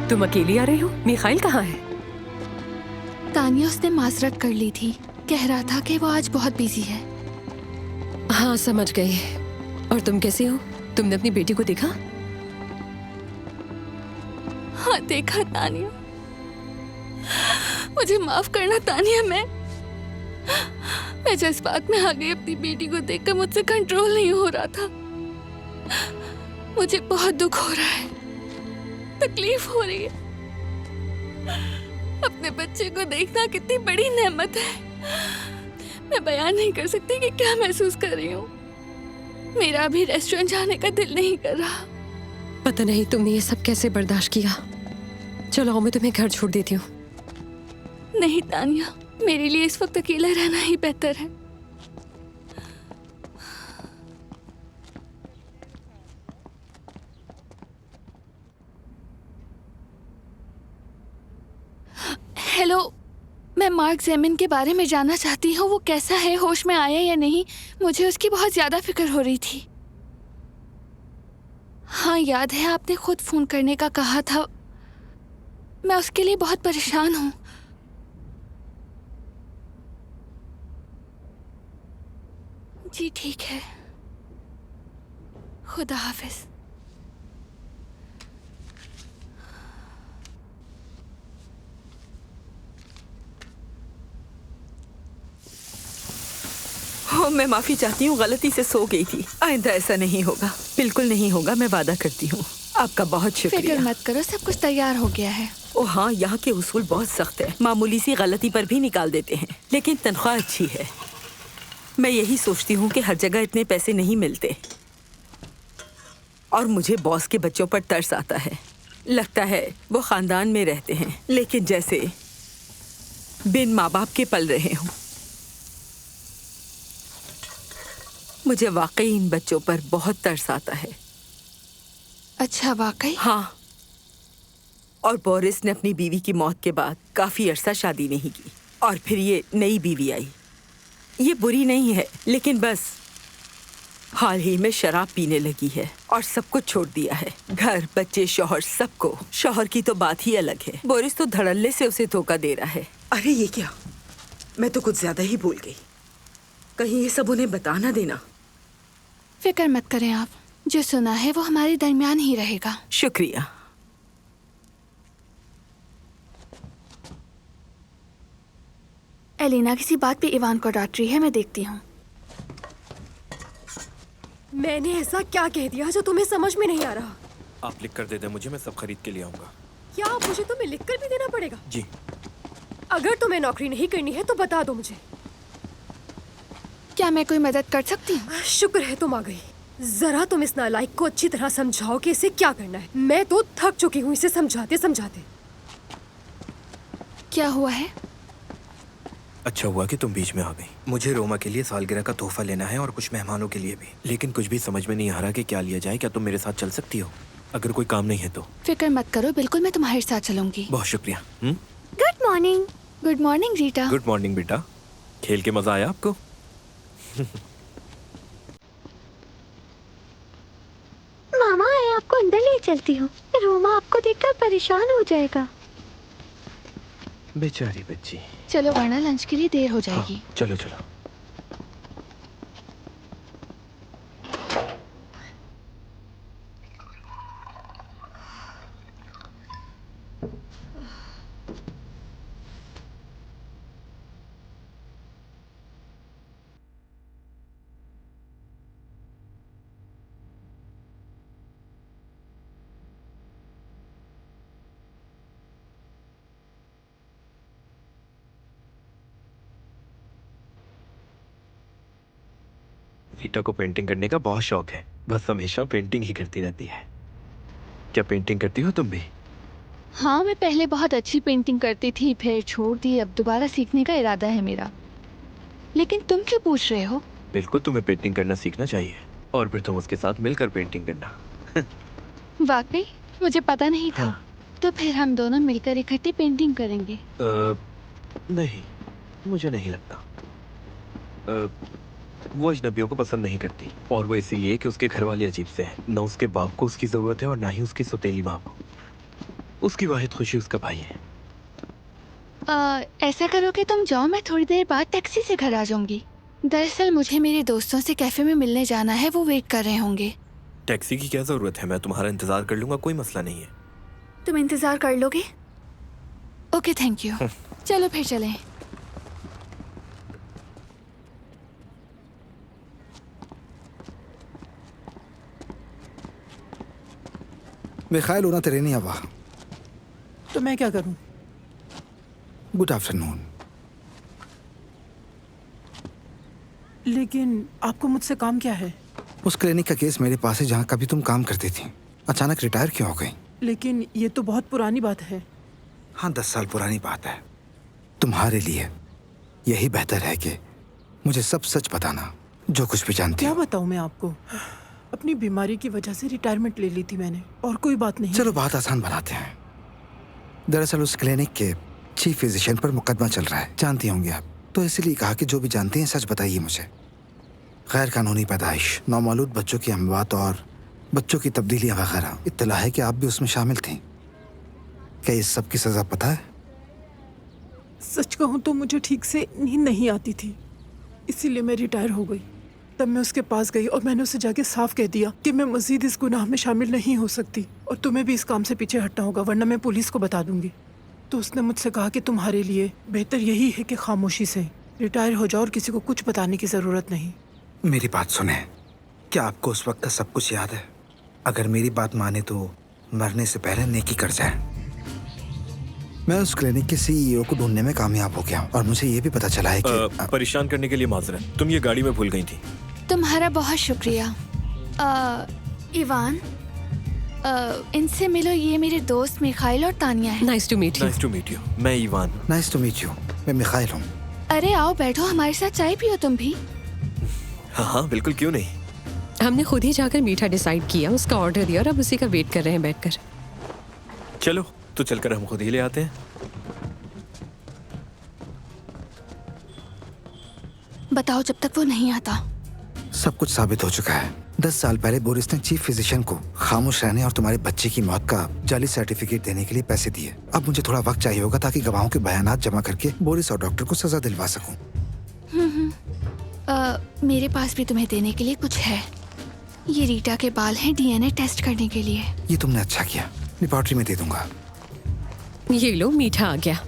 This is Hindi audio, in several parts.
तुम अकेली आ रही हो? मिखाइल कहाँ है? तानिया उसने माजरत कर ली थी, कह रहा था कि वो आज बहुत बिजी है। हाँ समझ गई। और तुम कैसी हो? तुमने अपनी बेटी को देखा? हाँ देखा तानिया। मुझे माफ करना तानिया, मैं जज्बात में आ गई। अपनी बेटी को देखकर मुझसे कंट्रोल नहीं हो रहा था। मुझे बहुत दुख हो रहा है, तकलीफ हो रही है। अपने बच्चे को देखना कितनी बड़ी नेमत है। मैं बयान नहीं कर सकती कि क्या महसूस कर रही हूँ। मेरा अभी रेस्टोरेंट जाने का दिल नहीं कर रहा। पता नहीं तुमने ये सब कैसे बर्दाश्त किया। चलो आओ, मैं तुम्हें घर छोड़ देती हूँ। नहीं तानिया, मेरे लिए इस वक्त अकेला रहना ही बेहतर है। हेलो, मैं मार्क जेमिन के बारे में जानना चाहती हूँ। वो कैसा है, होश में आया या नहीं? मुझे उसकी बहुत ज्यादा फिक्र हो रही थी। हाँ याद है, आपने खुद फोन करने का कहा था। मैं उसके लिए बहुत परेशान हूँ। जी ठीक है, खुदा हाफिज। हो, मैं माफी चाहती हूँ, गलती से सो गई थी। आइंदा ऐसा नहीं होगा, बिल्कुल नहीं होगा, मैं वादा करती हूँ। आपका बहुत फिक्र शुक्रिया। मत करो, सब कुछ तैयार हो गया है। ओ हाँ, यहाँ के उसूल बहुत सख्त है। मामूली सी गलती पर भी निकाल देते हैं, लेकिन तनख्वाह अच्छी है। मैं यही सोचती हूँ कि हर जगह इतने पैसे नहीं मिलते। और मुझे बॉस के बच्चों पर तरस आता है। लगता है वो खानदान में रहते हैं, लेकिन जैसे बिन माँ बाप के पल रहे हों। मुझे वाकई इन बच्चों पर बहुत तरस आता है। अच्छा, वाकई? हाँ, और बोरिस ने अपनी बीवी की मौत के बाद काफी अरसा शादी नहीं की, और फिर ये नई बीवी आई। ये बुरी नहीं है, लेकिन बस हाल ही में शराब पीने लगी है और सब कुछ छोड़ दिया है। घर, बच्चे, शौहर, सबको। शौहर की तो बात ही अलग है। बोरिस तो धड़ल्ले से उसे धोखा दे रहा है। अरे ये क्या, मैं तो कुछ ज्यादा ही भूल गई। कहीं ये सब उन्हें बता ना देना। फिक्र मत करें आप, जो सुना है वो हमारे दरमियान ही रहेगा। शुक्रिया। एलिना किसी बात पे इवान को डांट रही है, मैं देखती हूँ। मैंने ऐसा क्या कह दिया जो तुम्हें समझ में नहीं आ रहा? आप लिख कर दे दे मुझे, मैं सब खरीद के ले आऊंगा। क्या मुझे तुम्हें लिख कर भी देना पड़ेगा? जी। अगर तुम्हें नौकरी नहीं करनी है तो बता दो मुझे। क्या मैं कोई मदद कर सकती हूँ? शुक्र है तुम आ गई। जरा तुम इस नालायक को अच्छी तरह समझाओ कि इसे क्या करना है। मैं तो थक चुकी हूँ इसे समझाते समझाते। क्या हुआ है? अच्छा हुआ कि तुम बीच में आ गई। मुझे रोमा के लिए सालगिरह का तोहफा लेना है और कुछ मेहमानों के लिए भी, लेकिन कुछ भी समझ में नहीं आ रहा कि क्या लिया जाए। क्या तुम मेरे साथ चल सकती हो, अगर कोई काम नहीं है तो? फिक्र मत करो, बिल्कुल मैं तुम्हारे साथ चलूंगी। बहुत शुक्रिया। Good morning. Good morning Rita. Good morning बेटा। खेल के मजा आया आपको? मामा, मैं आपको अंदर ले चलती हूँ। रोमा आपको देखकर परेशान हो जाएगा। बेचारी बच्ची। चलो वरना लंच के लिए देर हो जाएगी। हाँ, चलो चलो। रीटा को पेंटिंग करने का बहुत शौक है, बस हमेशा पेंटिंग ही करती रहती है। क्या पेंटिंग करती हो तुम भी? हाँ, मैं पहले बहुत अच्छी पेंटिंग करती थी, फिर छोड़ दी। अब दोबारा सीखने का इरादा है मेरा। लेकिन तुम क्यों पूछ रहे हो? बिल्कुल, तुम्हें पेंटिंग करना सीखना चाहिए और फिर तुम उसके साथ मिलकर पेंटिंग करना। वाकई? मुझे पता नहीं था। हाँ। तो फिर हम दोनों मिलकर इकट्ठे पेंटिंग करेंगे। नहीं, मुझे नहीं लगता। वो अजनबियों को पसंद नहीं करती, और वो इसीलिए कि उसके घर वाले अजीब से हैं। न उसके बाप को उसकी जरूरत है और ना ही उसकी सौतेली माँ को। उसकी वाहिद खुशी उसका भाई है। ऐसा करो कि तुम जाओ, मैं थोड़ी देर बाद टैक्सी से घर आ जाऊंगी। दरअसल मुझे मेरे दोस्तों से कैफे में मिलने जाना है, वो वेट कर रहे होंगे। टैक्सी की क्या जरूरत है, मैं तुम्हारा इंतजार कर लूंगा, कोई मसला नहीं है। तुम इंतजार कर लोगे? Okay, thank you. चलो फिर चलें। मिखाइल होना तेरे नहीं आवा। तो मैं क्या करूं? Good afternoon. लेकिन आपको मुझसे काम क्या है? उस क्लिनिक का केस मेरे पास है जहाँ कभी तुम काम करती थी। अचानक रिटायर क्यों हो गई? लेकिन ये तो बहुत पुरानी बात है। हाँ, 10 साल पुरानी बात है। तुम्हारे लिए यही बेहतर है कि मुझे सब सच बताना, जो कुछ भी जानती क्या हो। बताऊं मैं आपको? अपनी बीमारी की वजह से रिटायरमेंट ले ली थी मैंने, और कोई बात नहीं। चलो बात आसान बनाते हैं। दरअसल उस क्लिनिक के चीफ फिजिशियन पर मुकदमा चल रहा है, जानती होंगी आप। तो इसलिए कहा कि जो भी जानती हैं सच बताइए मुझे। गैर कानूनी पैदाइश, नौमौलूद बच्चों की अमवात और बच्चों की तब्दीलियां वगैरह। इत्तला है कि आप भी उसमें शामिल थीं। क्या इस सब की सजा पता है? सच कहूं तो मुझे ठीक से नींद नहीं आती थी, इसीलिए मैं रिटायर हो गई। तब मैं उसके पास गई और मैंने उसे जाके साफ कह दिया कि मैं मजीद इस गुनाह में शामिल नहीं हो सकती और तुम्हें भी इस काम से पीछे हटना होगा, वरना मैं पुलिस को बता दूंगी। तो उसने मुझसे कहा कि तुम्हारे लिए बेहतर यही है कि खामोशी से रिटायर हो जाओ और किसी को कुछ बताने की ज़रूरत नहीं। मेरी बात सुने, क्या आपको उस वक्त का सब कुछ याद है? अगर मेरी बात माने तो मरने से पहले नेकी कर जाए। मैं उस क्लिनिक के सीईओ को ढूंढने में कामयाब हो गया और मुझे ये भी पता चला है कि परेशान करने के लिए माजरत, तुम ये गाड़ी में भूल गई थी। तुम्हारा बहुत शुक्रिया। इवान, इनसे मिलो, ये मेरे दोस्त मिखाइल और तानिया है। Nice to meet you. Nice to meet you. मैं Ivan. Nice to meet you. मैं मिखाइल हूँ। अरे आओ बैठो, हमारे साथ चाय पियो तुम भी। हाँ हाँ बिल्कुल, क्यों नहीं। हमने खुद ही जाकर मीठा डिसाइड किया, उसका ऑर्डर दिया और अब उसी का वेट कर रहे हैं बैठकर। चलो तो चलकर हम खुद ही ले आते हैं। बताओ, जब तक वो नहीं आता। सब कुछ साबित हो चुका है। 10 साल पहले बोरिस ने चीफ फिजिशियन को खामोश रहने और तुम्हारे बच्चे की मौत का जाली सर्टिफिकेट देने के लिए पैसे दिए। अब मुझे थोड़ा वक्त चाहिए होगा ताकि गवाहों के बयानात जमा करके बोरिस और डॉक्टर को सजा दिलवा सकूं। मेरे पास भी तुम्हें देने के लिए कुछ है। ये रीटा के बाल हैं, डीएनए टेस्ट करने के लिए। ये तुमने अच्छा किया, लेबोरेटरी में दे दूंगा। ये लो, मीठा आ गया।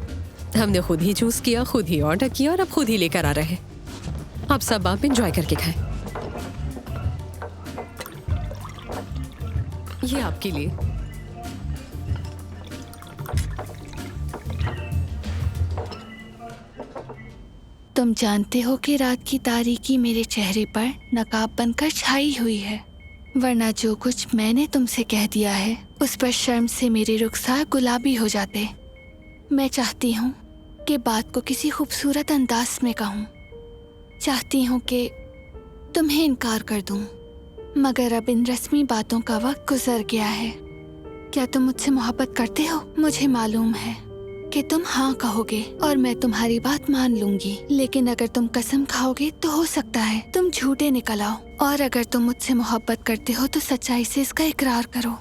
हमने खुद ही चूज किया, खुद ही ऑर्डर किया और अब खुद ही लेकर आ रहे हैं। आप सब आप एंजॉय करके खाएं। ये आपके लिए। तुम जानते हो कि रात की तारीकी मेरे चेहरे पर नकाब बनकर छाई हुई है, वरना जो कुछ मैंने तुमसे कह दिया है उस पर शर्म से मेरे रुखसार गुलाबी हो जाते। मैं चाहती हूँ कि बात को किसी खूबसूरत अंदाज में कहूँ। चाहती हूँ कि तुम्हें इनकार कर दूँ, मगर अब इन रस्मी बातों का वक्त गुजर गया है। क्या तुम मुझसे मोहब्बत करते हो? मुझे मालूम है कि तुम हाँ कहोगे और मैं तुम्हारी बात मान लूंगी, लेकिन अगर तुम कसम खाओगे तो हो सकता है तुम झूठे निकल आओ। और अगर तुम मुझसे मोहब्बत करते हो तो सच्चाई से इसका इकरार करो।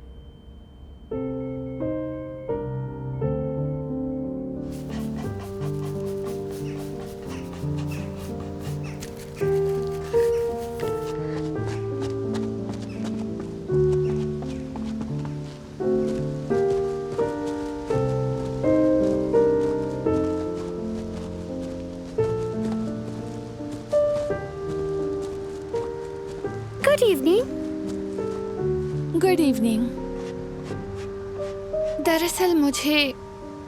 Good evening. Good evening. दरअसल मुझे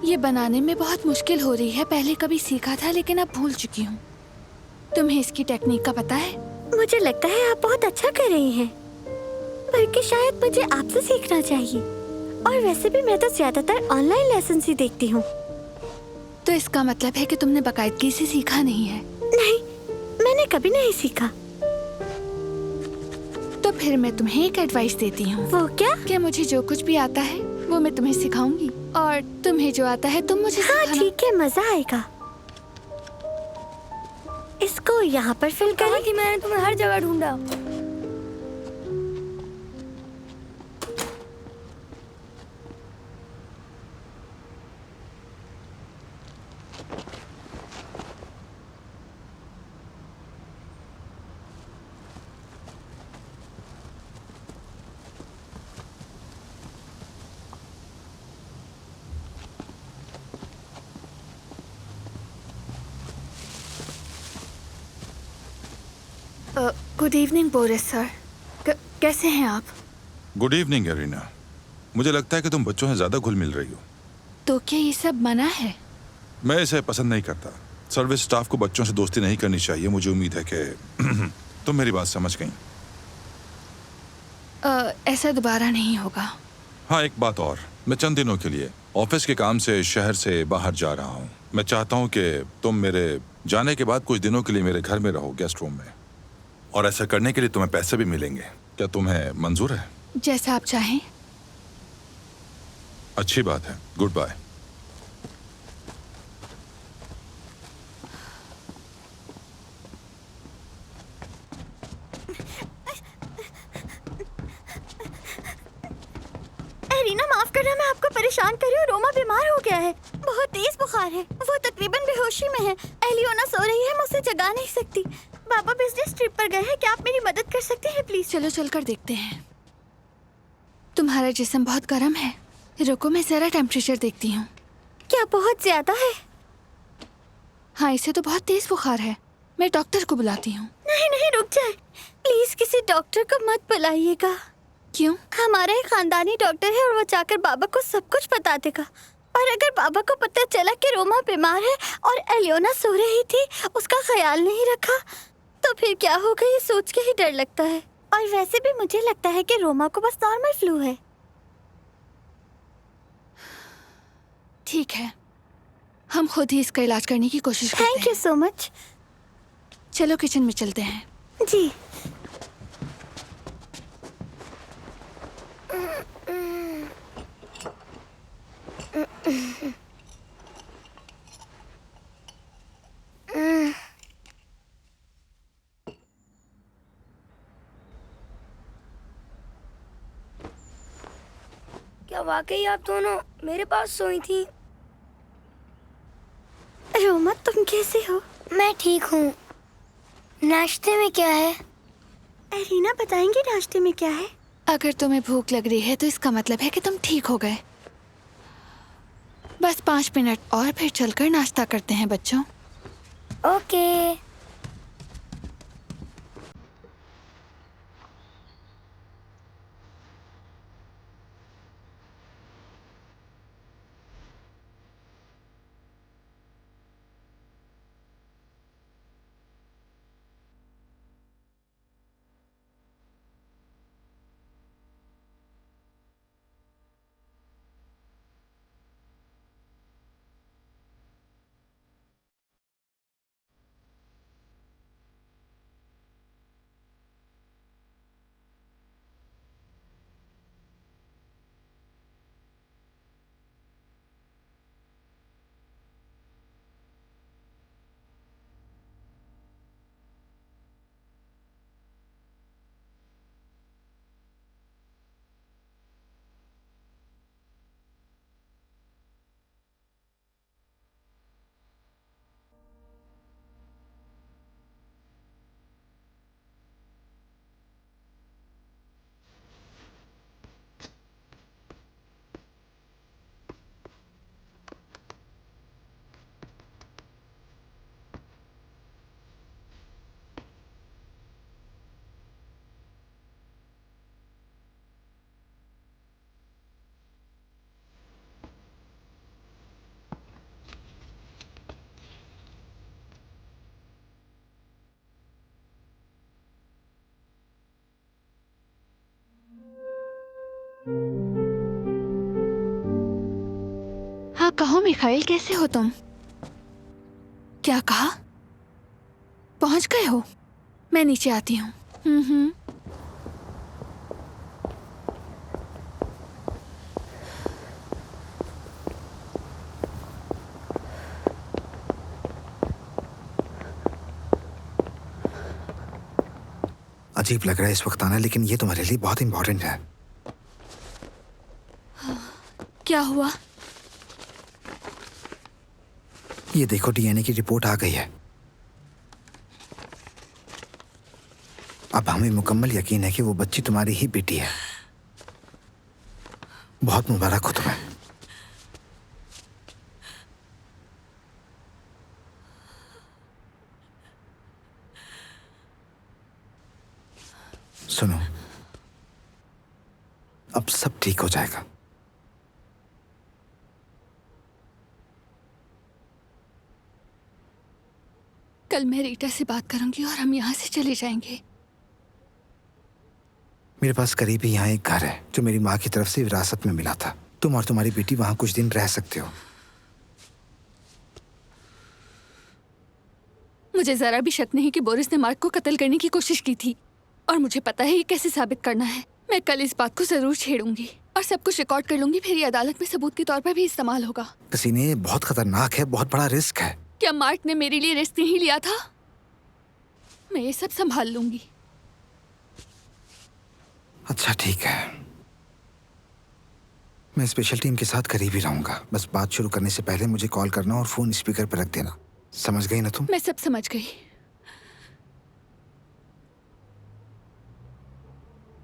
ये बनाने में बहुत मुश्किल हो रही है। पहले कभी सीखा था लेकिन अब भूल चुकी हूँ। तुम्हें इसकी टेक्निक का पता है? मुझे लगता है आप बहुत अच्छा कर रही हैं, बल्कि शायद मुझे आपसे सीखना चाहिए। और वैसे भी मैं तो ज्यादातर ऑनलाइन लेसन ही देखती हूँ। तो इसका मतलब है कि तुमने बाकायदगी से सीखा नहीं है? नहीं, मैंने कभी नहीं सीखा। तो फिर मैं तुम्हें एक एडवाइस देती हूँ। वो क्या? कि मुझे जो कुछ भी आता है वो मैं तुम्हें सिखाऊंगी और तुम्हें जो आता है तुम मुझे हाँ सिखाना। ठीक है, मजा आएगा। इसको यहाँ पर फिल करें। कि मैंने तुम्हें हर जगह ढूंढा। Good evening Boris sir. कैसे हैं आप? Good evening arena. मुझे लगता है कि तुम बच्चों से ज्यादा घुल मिल रही हो। तो क्या ये सब मना है? मैं इसे पसंद नहीं करता। सर्विस स्टाफ को बच्चों से दोस्ती नहीं करनी चाहिए। मुझे उम्मीद है कि तुम मेरी बात समझ गई। ऐसा दोबारा नहीं होगा। हाँ, एक बात और। मैं चंद दिनों के लिए ऑफिस के काम से शहर से बाहर जा रहा हूँ। मैं चाहता हूँ कि तुम मेरे जाने के बाद कुछ दिनों के लिए मेरे घर में रहो, गेस्ट रूम में। और ऐसा करने के लिए तुम्हें पैसे भी मिलेंगे। क्या तुम्हें मंजूर है? जैसा आप चाहें। अच्छी बात है। Good bye. एरिना, माफ करना, मैं आपको परेशान कर रही हूँ। रोमा बीमार हो गया है, बहुत तेज बुखार है, वो तकरीबन बेहोशी में है। एलियोना सो रही है, मैं उसे जगा नहीं सकती। पापा बिजनेस ट्रिप पर गए हैं, क्या आप मेरी मदद कर सकते हैं प्लीज? चलो चलकर देखते हैं। तुम्हारा जिस्म बहुत गर्म है। रुको, मैं जरा टेम्परेचर देखती हूँ। क्या बहुत ज्यादा है? हाँ, इसे तो बहुत तेज बुखार है। मैं डॉक्टर को बुलाती हूँ। नहीं नहीं, रुक जाए प्लीज, किसी डॉक्टर को मत बुलाइएगा। क्यों? हमारा एक खानदानी डॉक्टर है और वो जाकर बाबा को सब कुछ बता देगा। और अगर बाबा को पता चला कि रोमा बीमार है और एलियोना सो रही थी, उसका ख्याल नहीं रखा, तो फिर क्या होगा ये सोच के ही डर लगता है। और वैसे भी मुझे लगता है कि रोमा को बस नॉर्मल फ्लू है। ठीक है, हम खुद ही इसका इलाज करने की कोशिश करते हैं। Thank you so much. चलो किचन में चलते हैं। जी। क्या वाकई आप दोनों मेरे पास सोई थी? रोमा, तुम कैसे हो? मैं ठीक हूँ। नाश्ते में क्या है? एरिना बताएंगे नाश्ते में क्या है? अगर तुम्हें भूख लग रही है तो इसका मतलब है कि तुम ठीक हो गए। बस 5 मिनट और फिर चलकर नाश्ता करते हैं बच्चों। ओके। हाँ कहो मिखाइल, कैसे हो तुम? क्या कहा? पहुंच गए हो? मैं नीचे आती हूँ। अजीब लग रहा है इस वक्त आना, लेकिन ये तुम्हारे लिए बहुत इंपॉर्टेंट है। क्या हुआ? ये देखो, डीएनए की रिपोर्ट आ गई है। अब हमें मुकम्मल यकीन है कि वो बच्ची तुम्हारी ही बेटी है। बहुत मुबारक हो तुम्हें। सुनो, अब सब ठीक हो जाएगा। कल मैं रीटा से बात करूंगी और हम यहाँ से चले जाएंगे। मेरे पास करीब ही यहाँ एक घर है जो मेरी माँ की तरफ से विरासत में मिला था। तुम और तुम्हारी बेटी वहां कुछ दिन रह सकते हो। मुझे जरा भी शक नहीं कि बोरिस ने मार्क को कत्ल करने की कोशिश की थी, और मुझे पता है ये कैसे साबित करना है। मैं कल इस बात को जरूर छेड़ूंगी और सब कुछ रिकॉर्ड कर लूंगी, फिर ये अदालत में सबूत के तौर पर भी इस्तेमाल होगा। कसीने, ये बहुत खतरनाक है, बहुत बड़ा रिस्क है। क्या मार्क ने मेरे लिए रिस्क नहीं लिया था? मैं ये सब संभाल लूंगी। अच्छा ठीक है, मैं स्पेशल टीम के साथ करीब ही रहूंगा। बस बात शुरू करने से पहले मुझे कॉल करना और फोन स्पीकर पर रख देना। समझ गई ना तुम? मैं सब समझ गई,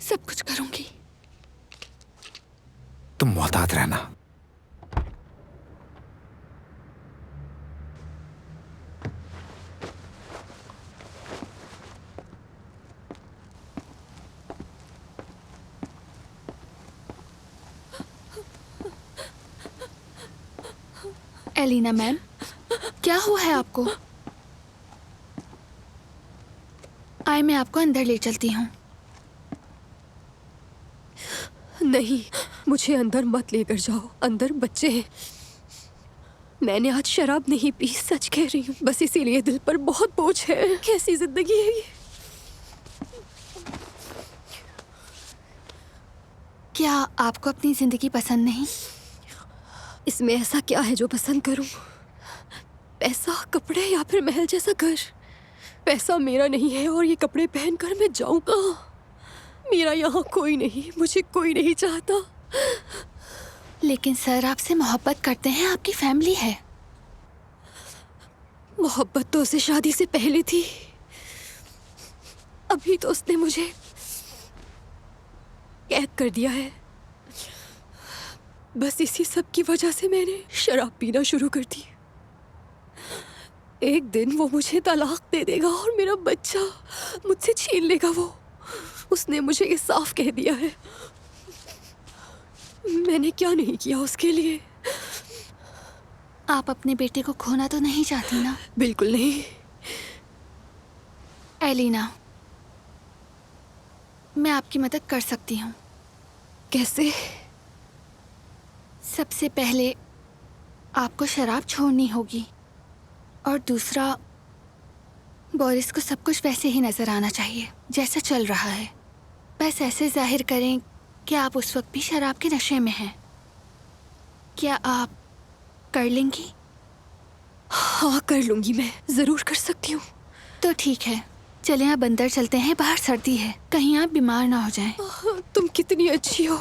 सब कुछ करूंगी। तुम मोहतात रहना। एलिना मैम, क्या हुआ है आपको? आए, मैं आपको अंदर ले चलती हूँ। नहीं, मुझे अंदर मत लेकर जाओ। अंदर बच्चे हैं। मैंने आज शराब नहीं पी, सच कह रही हूँ। बस इसीलिए दिल पर बहुत बोझ है। कैसी जिंदगी है ये? क्या आपको अपनी जिंदगी पसंद नहीं? इसमें ऐसा क्या है जो पसंद करूं? पैसा, कपड़े या फिर महल जैसा घर? पैसा मेरा नहीं है और ये कपड़े पहनकर मैं जाऊं कहाँ? मेरा यहाँ कोई नहीं, मुझे कोई नहीं चाहता। लेकिन सर आपसे मोहब्बत करते हैं, आपकी फैमिली है। मोहब्बत तो उसे शादी से पहले थी। अभी तो उसने मुझे कैद कर दिया है। बस इसी सब की वजह से मैंने शराब पीना शुरू कर दी। एक दिन वो मुझे तलाक दे देगा और मेरा बच्चा मुझसे छीन लेगा। वो उसने मुझे ये साफ कह दिया है। मैंने क्या नहीं किया उसके लिए। आप अपने बेटे को खोना तो नहीं चाहती ना? बिल्कुल नहीं। एलिना, मैं आपकी मदद कर सकती हूँ। कैसे? सबसे पहले आपको शराब छोड़नी होगी, और दूसरा, बोरिस को सब कुछ वैसे ही नजर आना चाहिए जैसा चल रहा है। बस ऐसे जाहिर करें कि आप उस वक्त भी शराब के नशे में हैं। क्या आप कर लेंगी? हाँ, कर लूंगी। मैं जरूर कर सकती हूँ। तो ठीक है, चलें अब अंदर चलते हैं। बाहर सर्दी है, कहीं आप बीमार ना हो जाएं। तुम कितनी अच्छी हो।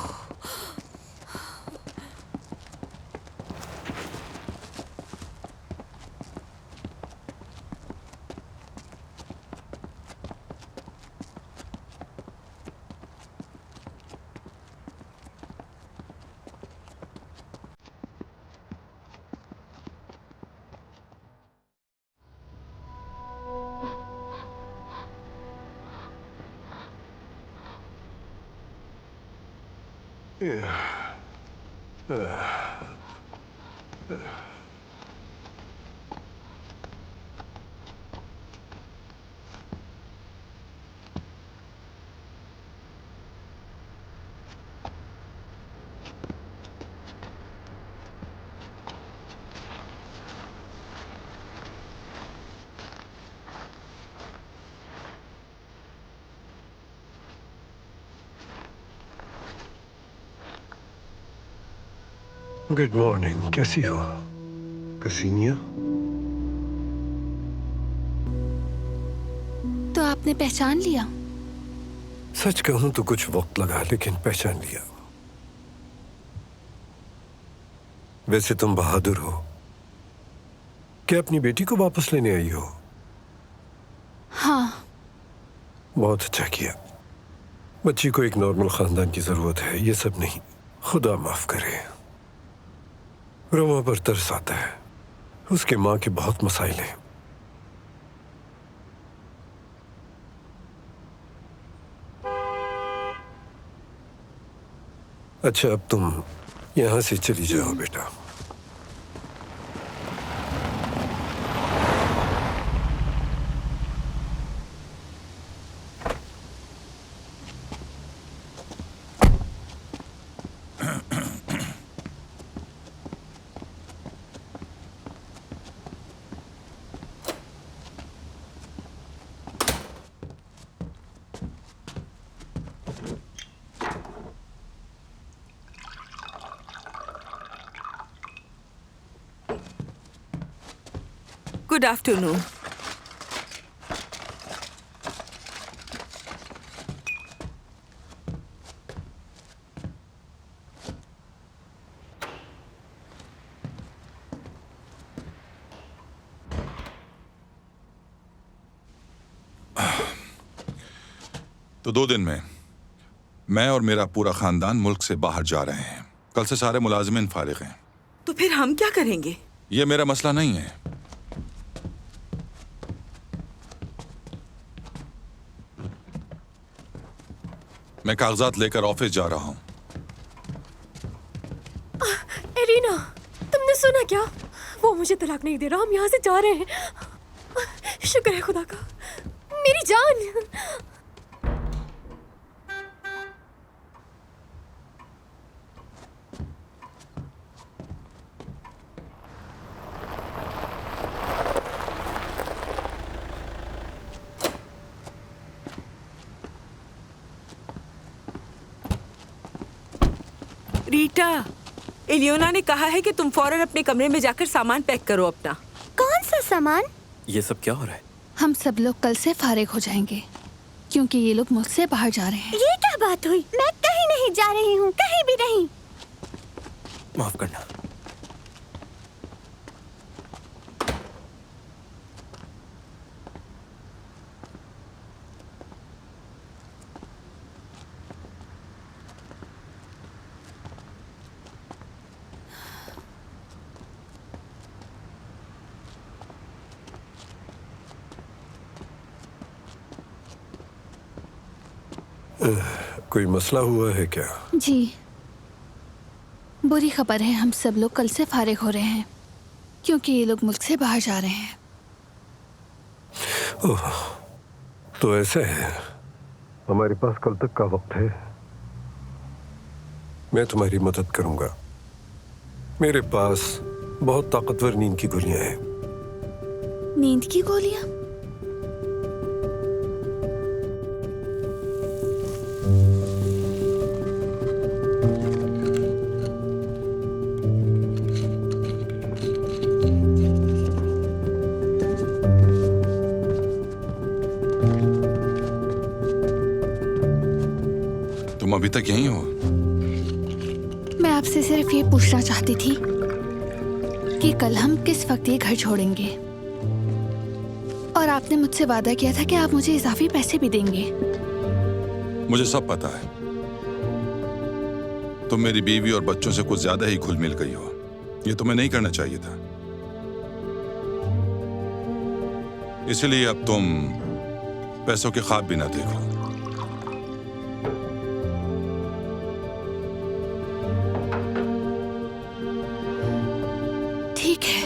गुड मॉर्निंग, कैसी हो कसीनिया? तो आपने पहचान लिया? सच कहूं तो कुछ वक्त लगा, लेकिन पहचान लिया। वैसे तुम बहादुर हो, क्या अपनी बेटी को वापस लेने आई हो? हाँ। बहुत अच्छा किया। बच्ची को एक नॉर्मल खानदान की जरूरत है, ये सब नहीं। खुदा माफ करे। रोमा पर तरस आता है। उसके माँ के बहुत मसाइल हैं। अच्छा, अब तुम यहाँ से चली जाओ बेटा। Good afternoon. तो 2 दिन में मैं और मेरा पूरा खानदान मुल्क से बाहर जा रहे हैं। कल से सारे मुलाजिमिन फारिग हैं। तो फिर हम क्या करेंगे? ये मेरा मसला नहीं है। मैं कागजात लेकर ऑफिस जा रहा हूं। एलिना, तुमने सुना क्या? वो मुझे तलाक नहीं दे रहा। हम यहाँ से जा रहे हैं। शुक्र है खुदा का। मेरी जान। रीटा, एलियोना ने कहा है कि तुम फौरन अपने कमरे में जाकर सामान पैक करो अपना। कौन सा सामान? ये सब क्या हो रहा है? हम सब लोग कल से फारिग हो जाएंगे क्योंकि ये लोग मुझसे बाहर जा रहे हैं। ये क्या बात हुई? मैं कहीं नहीं जा रही हूँ, कहीं भी नहीं। माफ करना। कोई मसला हुआ है क्या? जी, बुरी खबर है। हम सब लोग कल से फारिग हो रहे हैं क्योंकि ये लोग मुल्क से बाहर जा रहे हैं। ओह, तो ऐसा है। हमारे पास कल तक का वक्त है। मैं तुम्हारी मदद करूंगा। मेरे पास बहुत ताकतवर नींद की गोलियां हैं। नींद की गोलियां? तुम अभी तक यहीं हो? मैं आपसे सिर्फ ये पूछना चाहती थी कि कल हम किस वक्त ये घर छोड़ेंगे। और आपने मुझसे वादा किया था कि आप मुझे इजाफी पैसे भी देंगे। मुझे सब पता है। तुम मेरी बीवी और बच्चों से कुछ ज्यादा ही घुल मिल गई हो। ये तुम्हें नहीं करना चाहिए था। इसलिए अब तुम पैसों के ख्वाब भी ना देखो। ठीक है।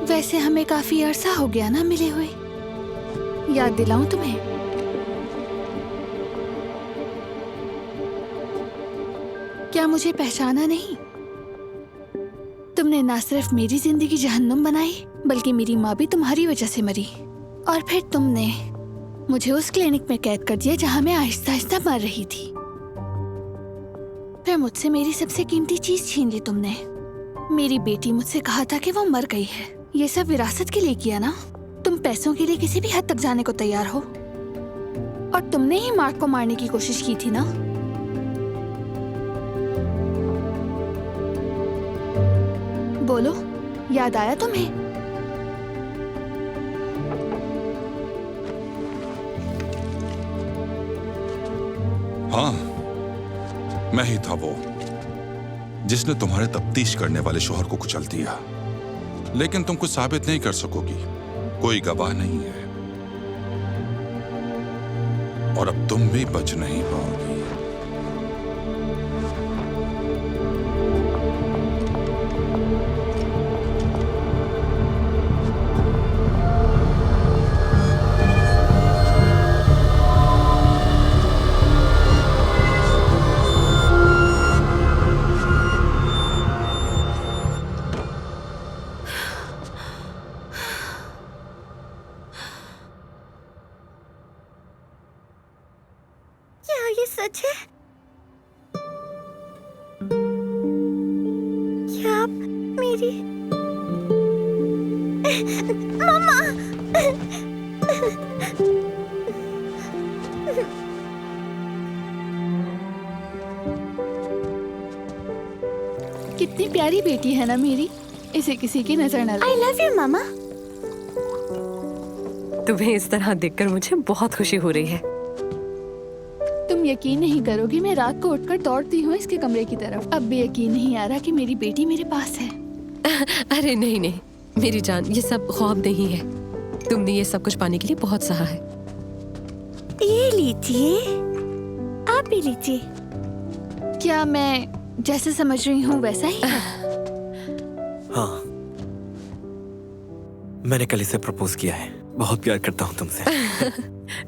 वैसे हमें काफी अरसा हो गया ना मिले हुए। याद दिलाऊं तुम्हें? क्या मुझे पहचाना नहीं? तुमने ना सिर्फ मेरी जिंदगी जहन्नुम बनाई बल्कि मेरी माँ भी तुम्हारी वजह से मरी। और फिर तुमने मुझे उस क्लिनिक में कैद कर दिया जहाँ मैं आहिस्ता आहिस्ता मर रही थी। फिर मुझसे मेरी सबसे कीमती चीज छीन ली तुमने। मेरी बेटी मुझसे कहा था कि वो मर गई है। ये सब विरासत के लिए किया ना? तुम पैसों के लिए किसी भी हद तक जाने को तैयार हो। और तुमने ही मार्क को मारने की कोशिश की थी ना? बोलो, याद आया तुम्हें? हाँ, मैं ही था वो जिसने तुम्हारे तफ्तीश करने वाले शोहर को कुचल दिया। लेकिन तुम कुछ साबित नहीं कर सकोगी, कोई गवाह नहीं है, और अब तुम भी बच नहीं पाओगी। ये सच है? क्या आप मेरी मम्मा? कितनी प्यारी बेटी है ना मेरी, इसे किसी की नजर न लगे। I love you मामा। तुम्हें इस तरह देखकर मुझे बहुत खुशी हो रही है। तुम यकीन नहीं करोगी, मैं रात को उठकर दौड़ती हूँ इसके कमरे की तरफ। अब भी यकीन नहीं आ रहा कि मेरी बेटी मेरे पास है। अरे नहीं नहीं मेरी जान, ये सब ख्वाब नहीं है। तुमने ये सब कुछ पाने के लिए बहुत सहा है। ये लीजिए, आप भी लीजिए। क्या मैं जैसे समझ रही हूँ वैसा ही है? हाँ, मैंने कल इसे प्रपोज किया है। बहुत प्यार करता हूँ तुमसे।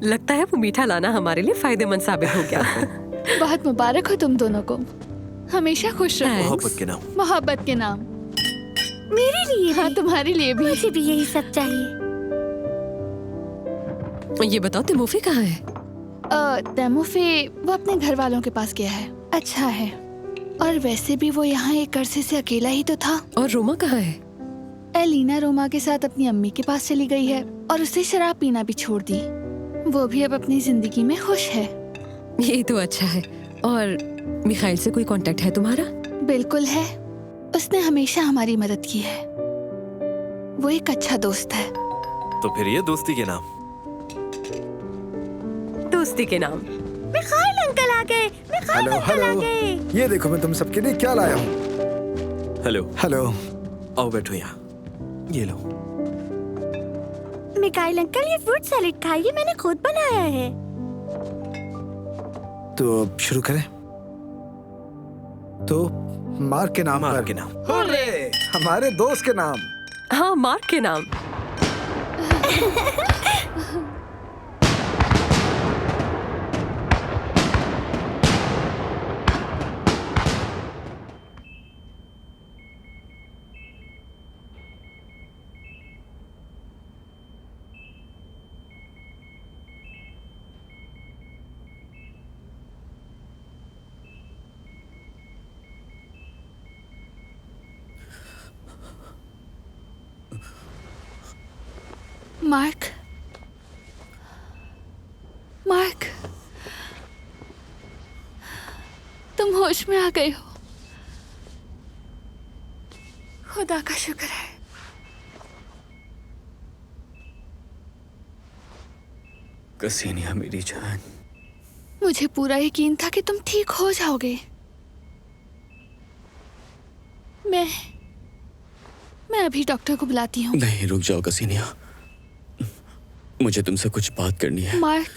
लगता है वो मीठा लाना हमारे लिए फायदेमंद साबित हो गया। बहुत मुबारक हो तुम दोनों को, हमेशा खुश रहो। मोहब्बत के नाम। मोहब्बत के नाम। मेरे लिए हाँ, तुम्हारे लिए भी। मुझे भी यही सब चाहिए। ये बताओ तिमोफे कहाँ है? तिमोफे वो अपने घर वालों के पास गया है। अच्छा है, और वैसे भी वो यहाँ एक अरसे से अकेला ही तो था। और रोमा कहाँ है? एलिना रोमा के साथ अपनी अम्मी के पास चली गई है और उसे शराब पीना भी छोड़ दी। वो भी अब अपनी जिंदगी में खुश है। ये तो अच्छा है। और मिखाइल से कोई कांटेक्ट है तुम्हारा? बिल्कुल है, उसने हमेशा हमारी मदद की है। वो एक अच्छा दोस्त है। तो फिर ये दोस्ती के नाम? दोस्ती के नाम। मिखाइल अंकल आ गए। मिखाइल अंकल आ गए। ये देखो मैं तुम सबके लिए क्या लाया हूँ। हेलो। हेलो। आओ बैठो यहाँ। ये लो। मिखाइल अंकल, ये फ्रूट सैलेड खाइए, मैंने खुद बनाया है। तो अब शुरू करें? तो मार्क के नाम। मार्क के नाम। होरे! हमारे दोस्त के नाम। हाँ, मार्क के नाम। मार्क, मार्क, तुम होश में आ गए हो। खुदा का शुक्र है। कसीनिया मेरी जान। मुझे पूरा यकीन था कि तुम ठीक हो जाओगे। मैं अभी डॉक्टर को बुलाती हूँ। नहीं, रुक जाओ कसीनिया, मुझे तुमसे कुछ बात करनी है। मार्क,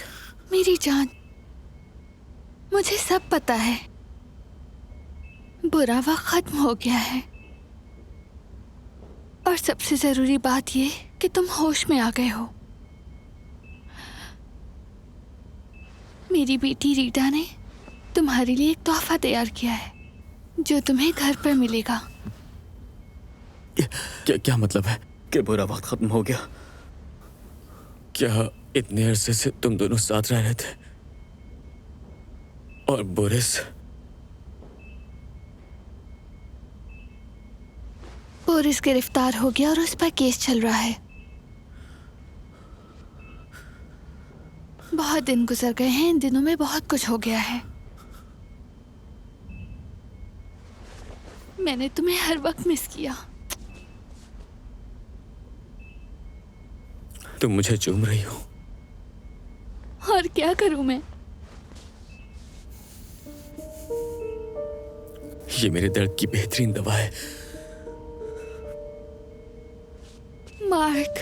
मेरी जान, मुझे सब पता है। बुरा वक्त खत्म हो गया है, और सबसे जरूरी बात ये कि तुम होश में आ गए हो। मेरी बेटी रीटा ने तुम्हारे लिए एक तोहफा तैयार किया है जो तुम्हें घर पर मिलेगा। क्या मतलब है कि बुरा वक्त खत्म हो गया? क्या इतने अरसे से तुम दोनों साथ रह रहे थे और बोरिस गिरफ्तार हो गया और उस पर केस चल रहा है। बहुत दिन गुजर गए हैं, इन दिनों में बहुत कुछ हो गया है। मैंने तुम्हें हर वक्त मिस किया। तुम मुझे चूम रही हो। और क्या करूं मैं? ये मेरे दर्द की बेहतरीन दवा है। मार्क,